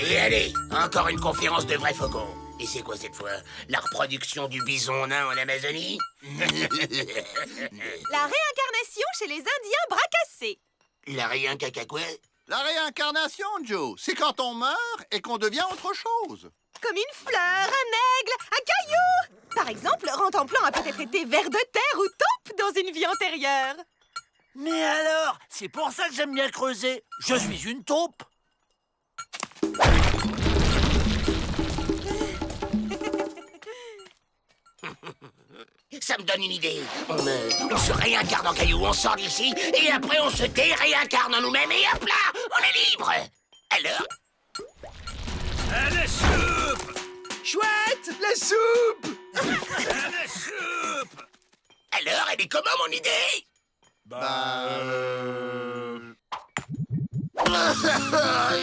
Et allez, encore une conférence de vrais faucons. Et c'est quoi cette fois? La reproduction du bison nain en Amazonie? La réincarnation chez les Indiens bras cassés. La rien caca quoi? La réincarnation, Joe, c'est quand on meurt et qu'on devient autre chose. Comme une fleur, un aigle, un caillou. Par exemple, Rentemplant a peut-être été ver de terre ou taupe dans une vie antérieure. Mais alors, c'est pour ça que j'aime bien creuser. Je suis une taupe. Ça me donne une idée. On se réincarne en caillou, on sort d'ici, et après on se déréincarne en nous-mêmes, et hop là, on est libre. Alors? La soupe! Chouette, la soupe! La soupe! Alors, elle est comment mon idée?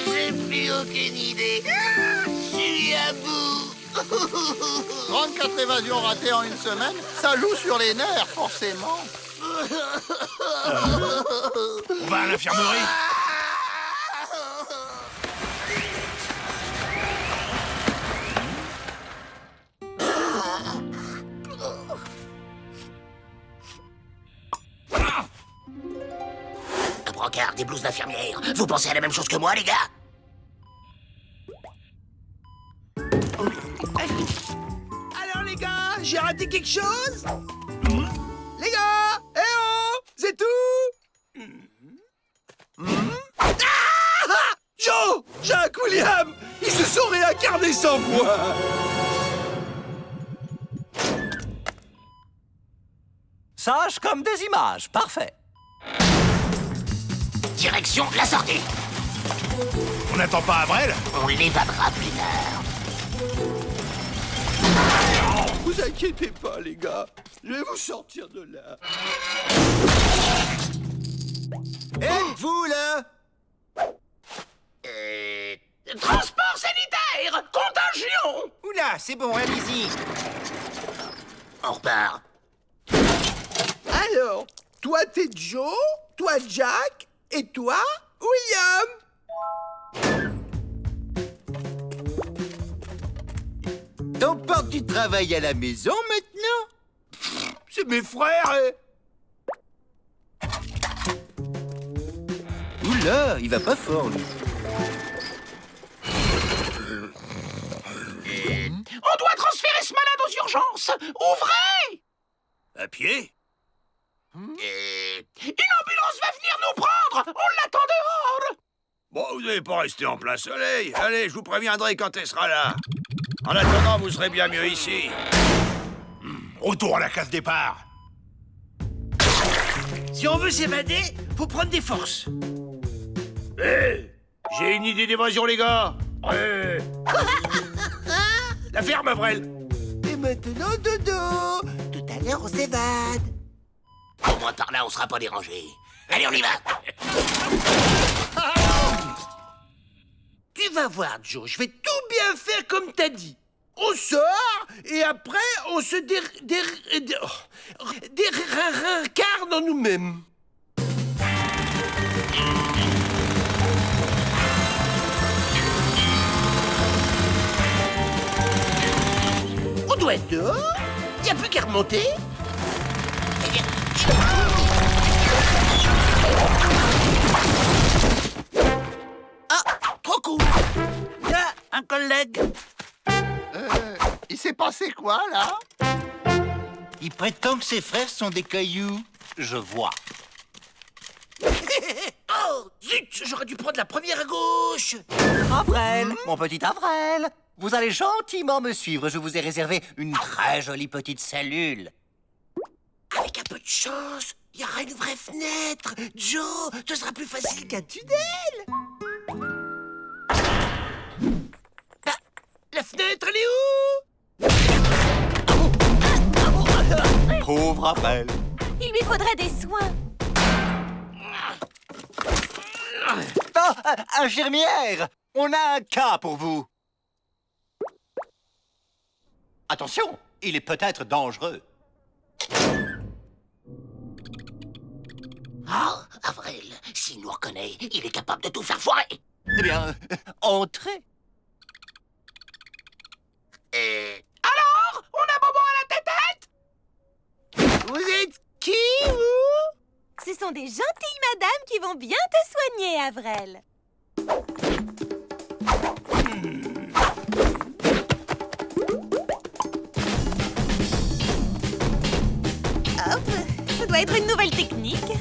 J'ai plus aucune idée. Je suis à bout. 34 évasions ratées en une semaine, ça joue sur les nerfs, forcément. On va à l'infirmerie. Un brancard, des blouses d'infirmière. Vous pensez à la même chose que moi, les gars? Alors les gars, j'ai raté quelque chose? Les gars, eh oh, c'est tout? Ah! Joe, Jack, William, ils se sont réincarnés sans moi. Sage comme des images, parfait. Direction la sortie. On n'attend pas Avril? On l'évadera plus tard. Vous inquiétez pas, les gars, je vais vous sortir de là. Êtes-vous là? Transport sanitaire! Contagion! Oula, c'est bon, allez-y. On repart. Alors, toi t'es Joe, toi Jack, et toi William. T'emportes du travail à la maison maintenant? C'est mes frères, Oula, il va pas fort, lui. On doit transférer ce malade aux urgences! Ouvrez! À pied? Une ambulance va venir nous prendre! On l'attend dehors! Bon, vous n'allez pas rester en plein soleil. Allez, je vous préviendrai quand elle sera là. En attendant, vous serez bien mieux ici. Retour à la case départ. Si on veut s'évader, faut prendre des forces. Hé! J'ai une idée d'évasion, les gars. Hé! La ferme, Avril. Et maintenant, dodo. Tout à l'heure, on s'évade. Au moins par là, on sera pas dérangé. Allez, on y va! Tu vas voir, Joe, je vais tout bien faire comme t'as dit. On sort, et après, on se réincarne en nous-mêmes. On doit être dehors. Il n'y a plus qu'à remonter. Trop cool! Là, un collègue. Il s'est passé quoi, là? Il prétend que ses frères sont des cailloux. Je vois. Oh, zut, j'aurais dû prendre la première à gauche. Avril, mon petit Avril, vous allez gentiment me suivre. Je vous ai réservé une très jolie petite cellule. Avec un peu de chance, il y aura une vraie fenêtre. Joe, ce sera plus facile qu'un tunnel. Ah, la fenêtre, elle est où? Pauvre Avril. Il lui faudrait des soins. Oh, infirmière, on a un cas pour vous. Attention, il est peut-être dangereux. Oh, Avril, s'il nous reconnaît, il est capable de tout faire foirer. Eh bien, entrez. Alors, on a Bobo à la tête-tête? Vous êtes qui, vous? Ce sont des gentilles madames qui vont bien te soigner, Avrel. Hop, ça doit être une nouvelle technique.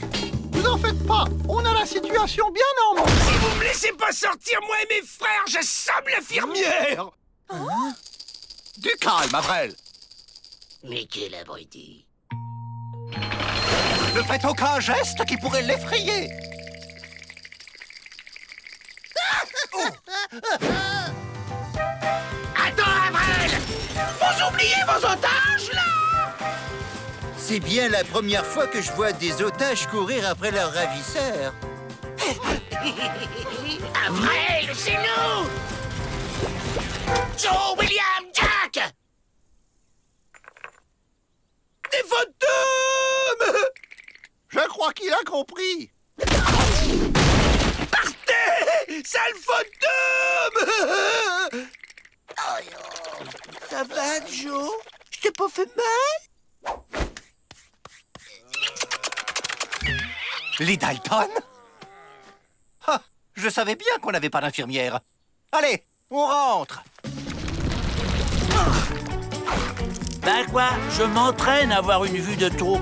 Vous en faites pas, on a la situation bien en main. Si vous me laissez pas sortir, moi et mes frères, je somme l'infirmière! Du calme, Avrel. Mais quel abruti. Ne faites aucun geste qui pourrait l'effrayer. Attends, Avrel! Vous oubliez vos otages, là? C'est bien la première fois que je vois des otages courir après leurs ravisseurs. Avrel, c'est nous! Joe, William, Jack! Des fantômes! Je crois qu'il a compris. Partez! Sale fantôme! Ça va, Joe? Je t'ai pas fait mal? Les Dalton? Ah, je savais bien qu'on n'avait pas d'infirmière. Allez, on rentre. Ben quoi, je m'entraîne à avoir une vue de taupe.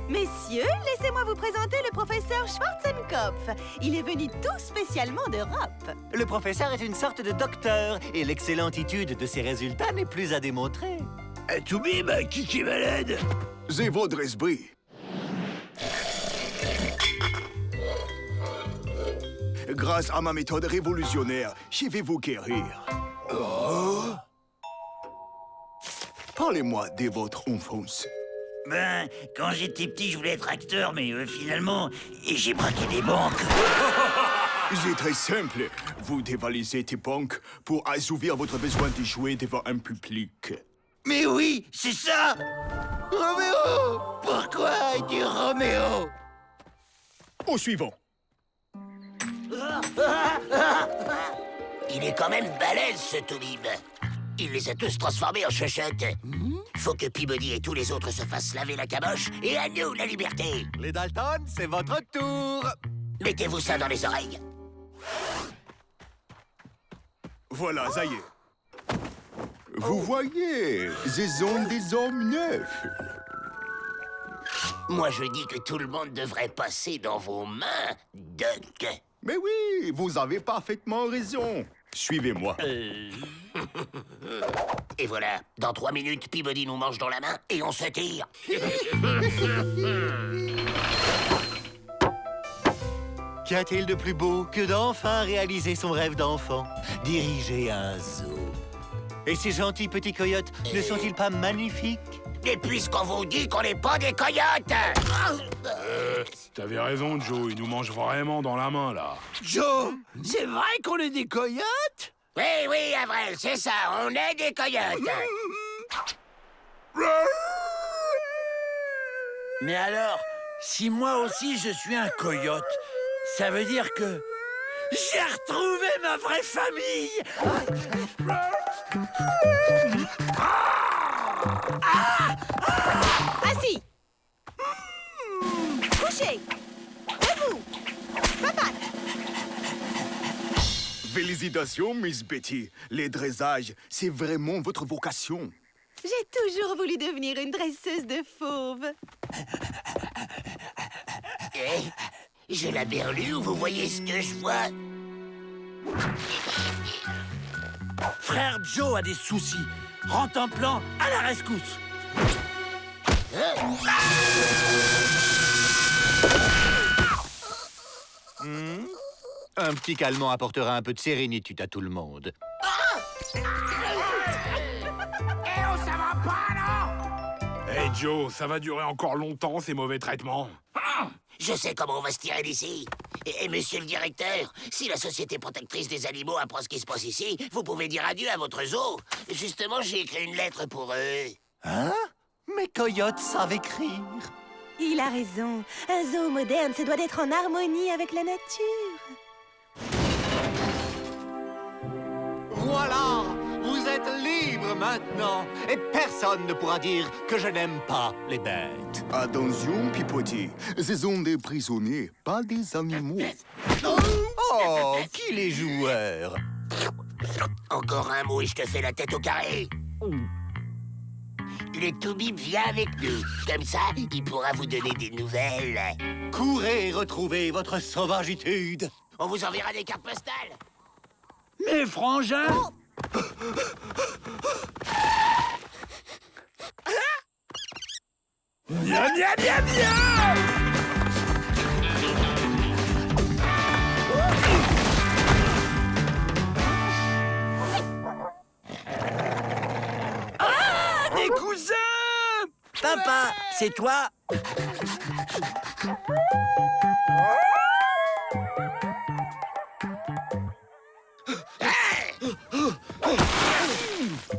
Messieurs, laissez-moi vous présenter le professeur Schwarzenkopf. Il est venu tout spécialement d'Europe. Le professeur est une sorte de docteur et l'excellentitude de ses résultats n'est plus à démontrer. Toubib, qui est malade? C'est votre esprit. Grâce à ma méthode révolutionnaire, je vais vous guérir. Parlez-moi de votre enfance. Ben, quand j'étais petit, je voulais être acteur, mais finalement, j'ai braqué des banques. C'est très simple. Vous dévalisez des banques pour assouvir votre besoin de jouer devant un public. Mais oui, c'est ça! Roméo! Pourquoi es-tu Roméo? Au suivant. Il est quand même balèze, ce Toubib. Il les a tous transformés en chochottes. Faut que Peabody et tous les autres se fassent laver la caboche, et à nous la liberté. Les Dalton, c'est votre tour. Mettez-vous ça dans les oreilles. Voilà, ça y est. Vous voyez, ce sont des hommes neufs. Moi, je dis que tout le monde devrait passer dans vos mains, Duck. Mais oui, vous avez parfaitement raison. Suivez-moi. Et voilà, dans 3 minutes, Peabody nous mange dans la main et on se tire. Qu'y a-t-il de plus beau que d'enfin réaliser son rêve d'enfant? Diriger un zoo. Et ces gentils petits coyotes ne sont-ils pas magnifiques? Et puisqu'on vous dit qu'on n'est pas des coyotes! T'avais raison, Joe, il nous mange vraiment dans la main, là. Joe, c'est vrai qu'on est des coyotes? Oui, oui, Avrel, c'est ça, on est des coyotes. Mais alors, si moi aussi je suis un coyote, ça veut dire que j'ai retrouvé ma vraie famille! Assis. Couché. Debout. Patate. Félicitations, Miss Betty. Les dressages, c'est vraiment votre vocation. J'ai toujours voulu devenir une dresseuse de fauves. Je la berlue, vous voyez ce que je vois? Frère Joe a des soucis. Rentre en plan à la rescousse. Un petit calmant apportera un peu de sérénitude à tout le monde. Hey Joe, ça va durer encore longtemps, ces mauvais traitements. Je sais comment on va se tirer d'ici. Et monsieur le directeur, si la Société protectrice des animaux apprend ce qui se passe ici, vous pouvez dire adieu à votre zoo. Justement, j'ai écrit une lettre pour eux. Hein? Mes coyotes savent écrire. Il a raison. Un zoo moderne se doit d'être en harmonie avec la nature. libre maintenant, et personne ne pourra dire que je n'aime pas les bêtes. Attention, Pipotier. Ce sont des prisonniers, pas des animaux. Oh, qui les joueurs? Encore un mot et je te fais la tête au carré. Le Toubib vient avec nous. Comme ça, il pourra vous donner des nouvelles. Courez retrouver votre sauvagitude. On vous enverra des cartes postales. Mes frangins! Bien, bien, bien, bien! Ah, des cousins! Papa, c'est toi?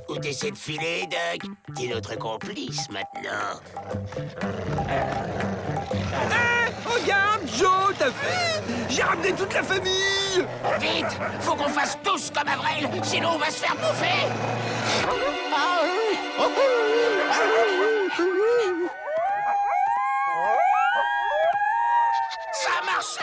Où t'essaies de filer, Doc? T'es notre complice maintenant. Regarde, Joe, t'as vu? J'ai ramené toute la famille! Vite! Faut qu'on fasse tous comme Avril, sinon on va se faire bouffer! Ça a marché!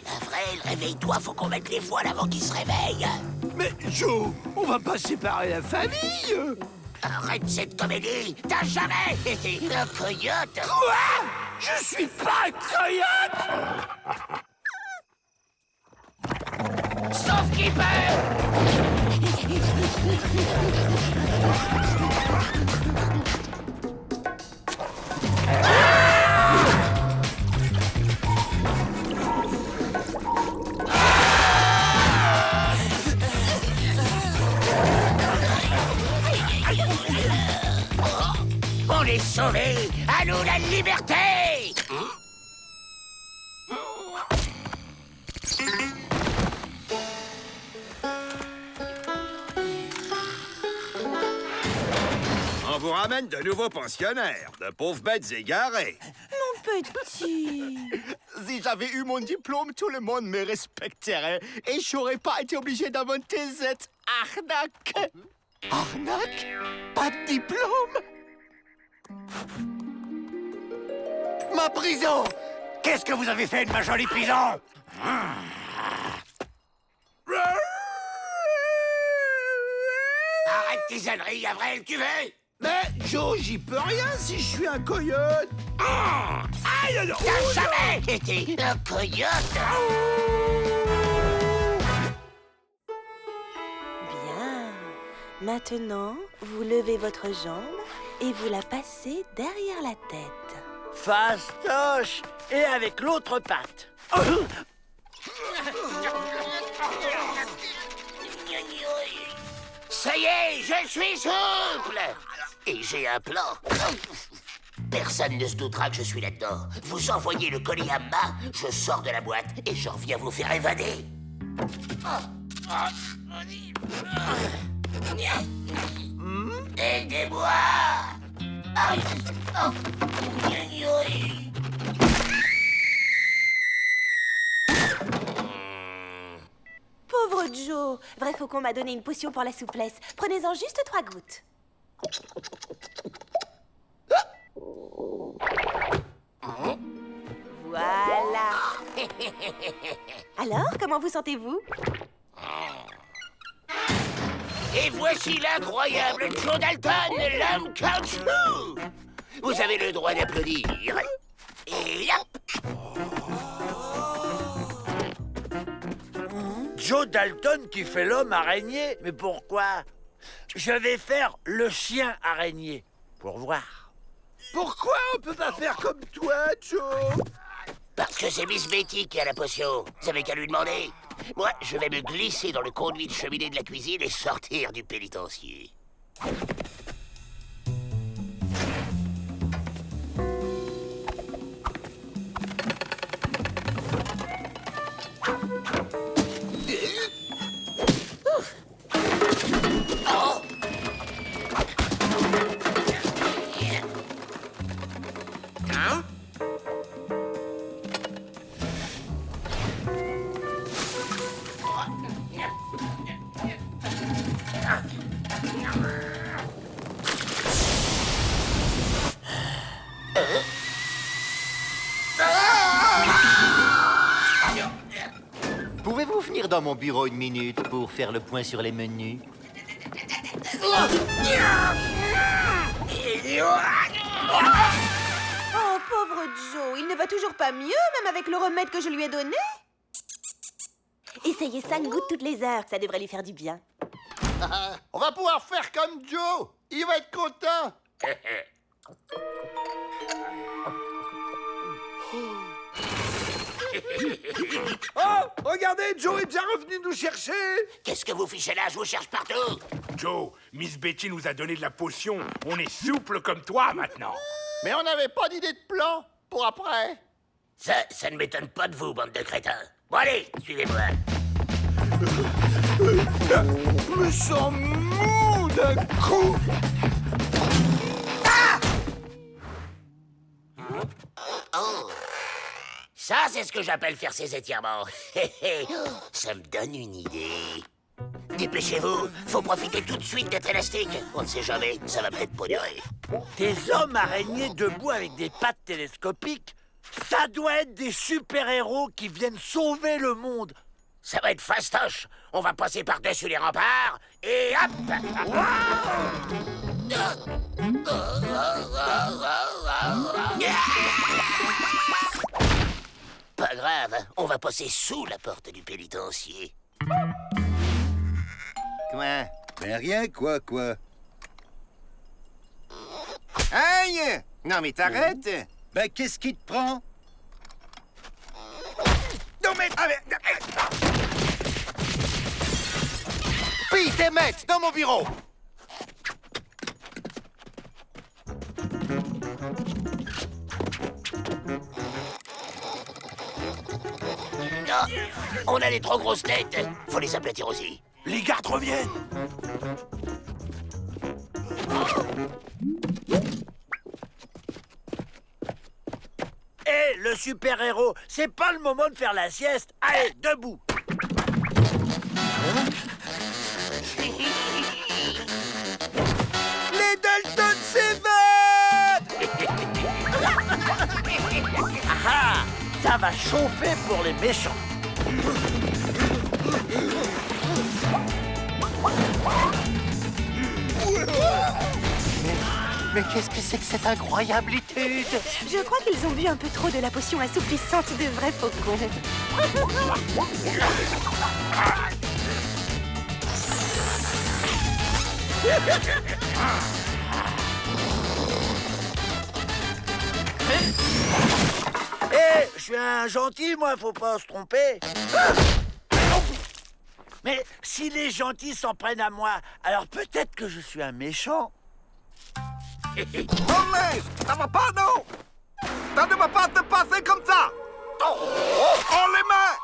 Avril, réveille-toi, faut qu'on mette les voiles avant qu'il se réveille. Mais Joe, on va pas séparer la famille! Arrête cette comédie! T'as jamais été un coyote! Quoi? Je suis pas un coyote! Sauf Keeper! On est sauvés! À nous la liberté! On vous ramène de nouveaux pensionnaires, de pauvres bêtes égarées. Mon petit. Si j'avais eu mon diplôme, tout le monde me respecterait et j'aurais pas été obligé d'inventer cette arnaque. Arnaque? Pas de diplôme? Ma prison! Qu'est-ce que vous avez fait de ma jolie prison? Arrête tes âneries, Avril, tu veux? Mais Joe, j'y peux rien si je suis un coyote! Aïe, aïe, T'as jamais été un coyote! Bien. Maintenant, vous levez votre jambe et vous la passez derrière la tête. Fastoche! Et avec l'autre patte. Ça y est, je suis souple! Et j'ai un plan. Personne ne se doutera que je suis là-dedans. Vous envoyez le colis à bas, je sors de la boîte et je reviens vous faire évader. Aidez-moi! Pauvre Joe. Vrai faucon m'a donné une potion pour la souplesse. Prenez-en juste 3 gouttes. Voilà. Alors, comment vous sentez-vous? Et voici l'incroyable Joe Dalton, l'homme caoutchouc! Vous avez le droit d'applaudir. Et hop! Joe Dalton qui fait l'homme araignée? Mais pourquoi? Je vais faire le chien araignée. Pour voir. Pourquoi on peut pas faire comme toi, Joe? Parce que c'est Miss Betty qui a la potion. Vous avez qu'à lui demander. Moi, je vais me glisser dans le conduit de cheminée de la cuisine et sortir du pénitencier. venir dans mon bureau une minute pour faire le point sur les menus? Oh, pauvre Joe, il ne va toujours pas mieux, même avec le remède que je lui ai donné. Essayez 5 gouttes toutes les heures, ça devrait lui faire du bien. On va pouvoir faire comme Joe. Il va être content. Oh, regardez, Joe est bien revenu nous chercher. Qu'est-ce que vous fichez là? Je vous cherche partout. Joe, Miss Betty nous a donné de la potion. On est souple comme toi maintenant. Mais on n'avait pas d'idée de plan pour après. Ça ne m'étonne pas de vous, bande de crétins. Bon, allez, suivez-moi. Je me sens mou d'un coup. Oh! Ça, c'est ce que j'appelle faire ses étirements. Ça me donne une idée. Dépêchez-vous, faut profiter tout de suite d'être élastique. On ne sait jamais, ça va peut-être pas durer. Des hommes araignées debout avec des pattes télescopiques, ça doit être des super-héros qui viennent sauver le monde. Ça va être fastoche. On va passer par-dessus les remparts et hop! Pas grave, on va passer sous la porte du pénitencier. Quoi? Ben rien, quoi. Aïe! Non mais t'arrêtes! Ben qu'est-ce qui te prend? Non mais... Pete et Met, dans mon bureau! Ah, on a les trop grosses têtes. Faut les aplatir aussi. Les gardes reviennent. Hé, le super-héros, c'est pas le moment de faire la sieste. Allez, debout. Les Dalton s'évadent. Ah, ça va chauffer pour les méchants. Mais qu'est-ce que c'est que cette incroyable étude? Je crois qu'ils ont bu un peu trop de la potion assouplissante de vrais faucons. Hé, je suis un gentil, moi, faut pas se tromper. Mais si les gentils s'en prennent à moi, alors peut-être que je suis un méchant. Oh mais ça va pas, non? Ça ne va pas se passer comme ça! Oh les mains!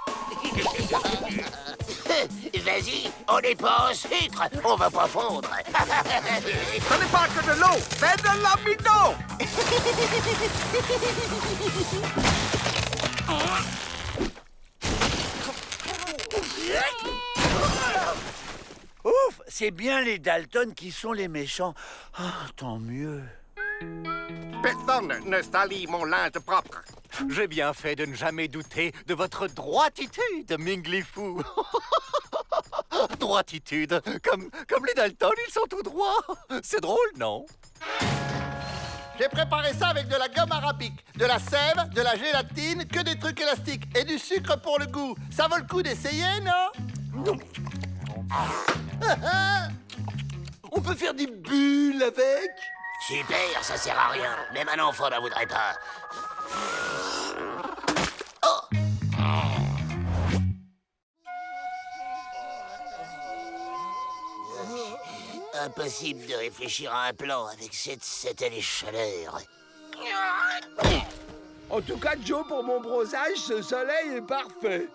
Vas-y, on n'est pas en sucre, on va pas fondre. Ce n'est pas que de l'eau, c'est de l'amidon! Ouf, c'est bien les Dalton qui sont les méchants. Ah, tant mieux. Personne ne salit mon linge propre. J'ai bien fait de ne jamais douter de votre droititude, Minglifou. Droititude, comme les Dalton, ils sont tout droits. C'est drôle, non? J'ai préparé ça avec de la gomme arabique, de la sève, de la gélatine, que des trucs élastiques et du sucre pour le goût. Ça vaut le coup d'essayer, non? On peut faire des bulles avec? Super, ça sert à rien. Même un enfant n'en voudrait pas. Oh! Impossible de réfléchir à un plan avec cette année chaleur. En tout cas, Joe, pour mon brosage, ce soleil est parfait.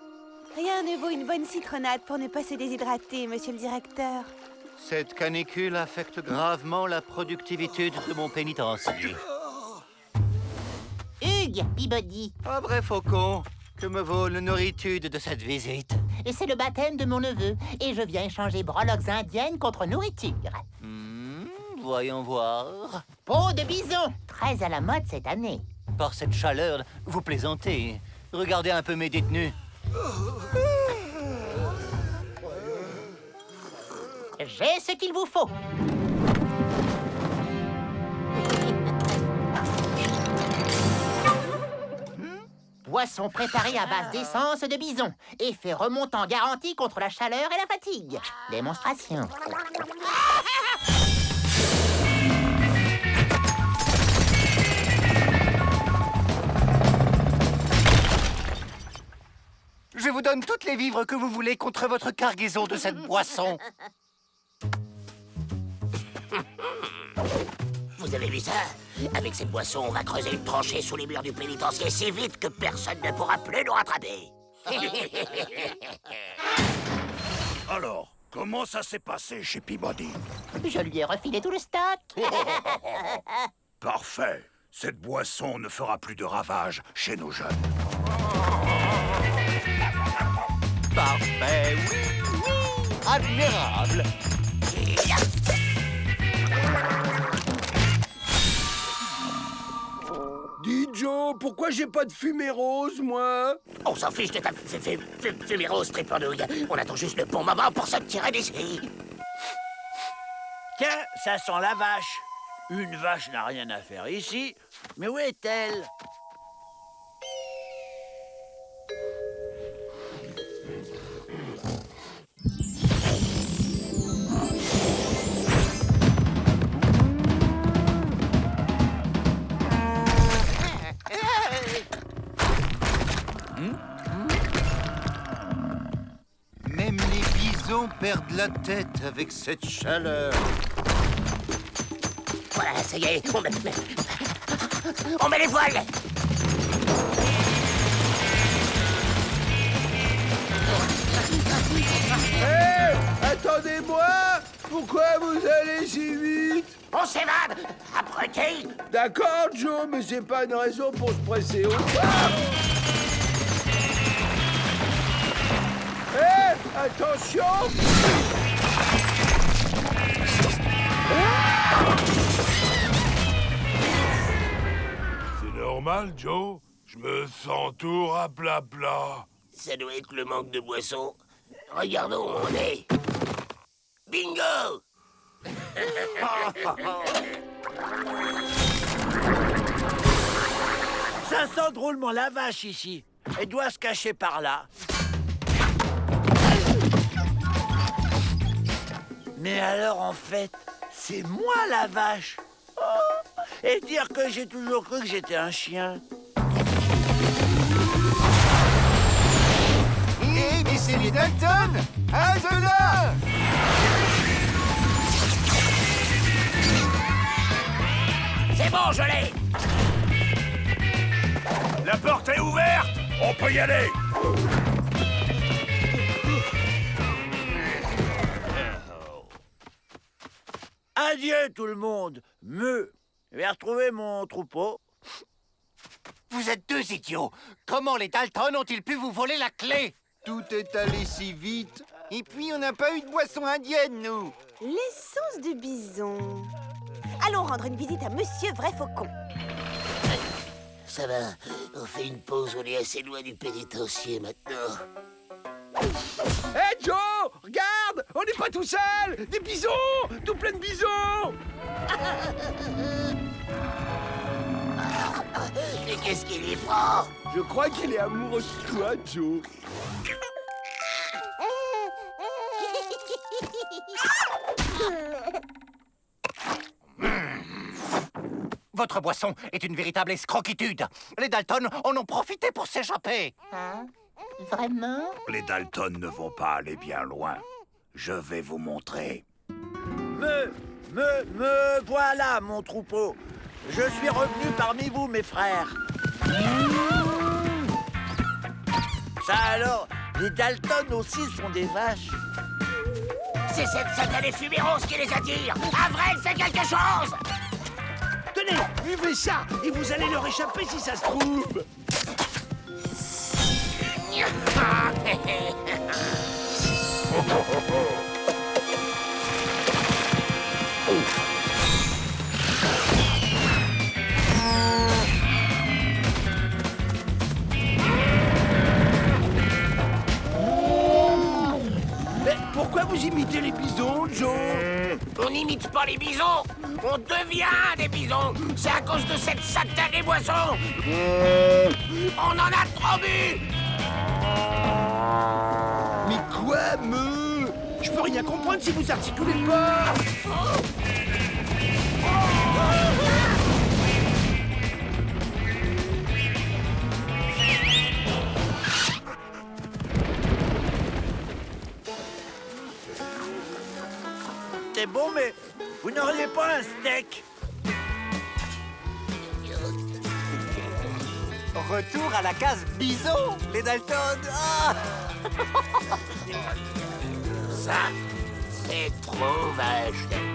Rien ne vaut une bonne citronnade pour ne pas se déshydrater, monsieur le directeur. Cette canicule affecte gravement la productivité de mon pénitencier. Hugues, Peabody, Un vrai faucon. Que me vaut l'honoritude de cette visite? c'est le baptême de mon neveu et je viens échanger breloques indiennes contre nourriture. Voyons voir. Peau de bison, très à la mode cette année. Par cette chaleur, vous plaisantez. Regardez un peu mes détenus. J'ai ce qu'il vous faut. Boisson préparée à base d'essence de bison. Effet remontant garanti contre la chaleur et la fatigue. Démonstration. Je vous donne toutes les vivres que vous voulez contre votre cargaison de cette boisson. Vous avez vu ça? Avec cette boisson, on va creuser une tranchée sous les murs du pénitencier si vite que personne ne pourra plus nous rattraper. Alors, comment ça s'est passé chez Peabody? Je lui ai refilé tout le stock. Parfait. Cette boisson ne fera plus de ravages chez nos jeunes. Parfait, oui, oui. Admirable. Dis, Joe, pourquoi j'ai pas de fumée rose, moi? On s'en fiche de ta fumée rose, Tripandouille. On attend juste le bon moment pour se tirer d'ici. Tiens, ça sent la vache. Une vache n'a rien à faire ici. Mais où est-elle? Même les bisons perdent la tête avec cette chaleur. Voilà, ça y est, on met les voiles. Hé, attendez-moi! Pourquoi vous allez si vite? On s'évade. Abruti. D'accord, Joe, mais c'est pas une raison pour se presser au Hé, attention! C'est normal, Joe? Je me sens tout raplapla. Ça doit être le manque de boisson. Regardons où on est. Bingo! Ça sent drôlement la vache ici. Elle doit se cacher par là. Mais alors, en fait, c'est moi la vache. Oh, et dire que j'ai toujours cru que j'étais un chien. Et c'est les Dalton! À de là! C'est bon, je l'ai. La porte est ouverte. On peut y aller. Adieu tout le monde. Je vais retrouver mon troupeau. Vous êtes deux idiots. Comment les Dalton ont-ils pu vous voler la clé? Tout est allé si vite. Et puis, on n'a pas eu de boisson indienne, nous. L'essence de bison. Allons rendre une visite à Monsieur Vrai Faucon. Ça va, on fait une pause, on est assez loin du pénitencier maintenant. Hé, Joe, regarde, on n'est pas tout seul. Des bisons, tout plein de bisons. Mais qu'est-ce qu'il y prend? Je crois qu'il est amoureux de toi, Joe. Votre boisson est une véritable escroquitude. Les Dalton en ont profité pour s'échapper. Hein? Vraiment? Les Dalton ne vont pas aller bien loin. Je vais vous montrer. Voilà, mon troupeau. Je suis revenu parmi vous, mes frères. Ça alors, les Dalton aussi sont des vaches. C'est cette satanée fumée rose qui les attire. Avril fait quelque chose. Tenez, buvez ça et vous allez leur échapper si ça se trouve. Mais pourquoi vous vous imitez les bisons, Joe? On n'imite pas les bisons, on devient des bisons. C'est à cause de cette satanée boisson. On en a trop bu. Mais quoi, Je peux rien comprendre si vous articulez pas. C'est bon, mais vous n'auriez pas un steak? Retour à la case bison, les Dalton. Ah Ça, c'est trop vache.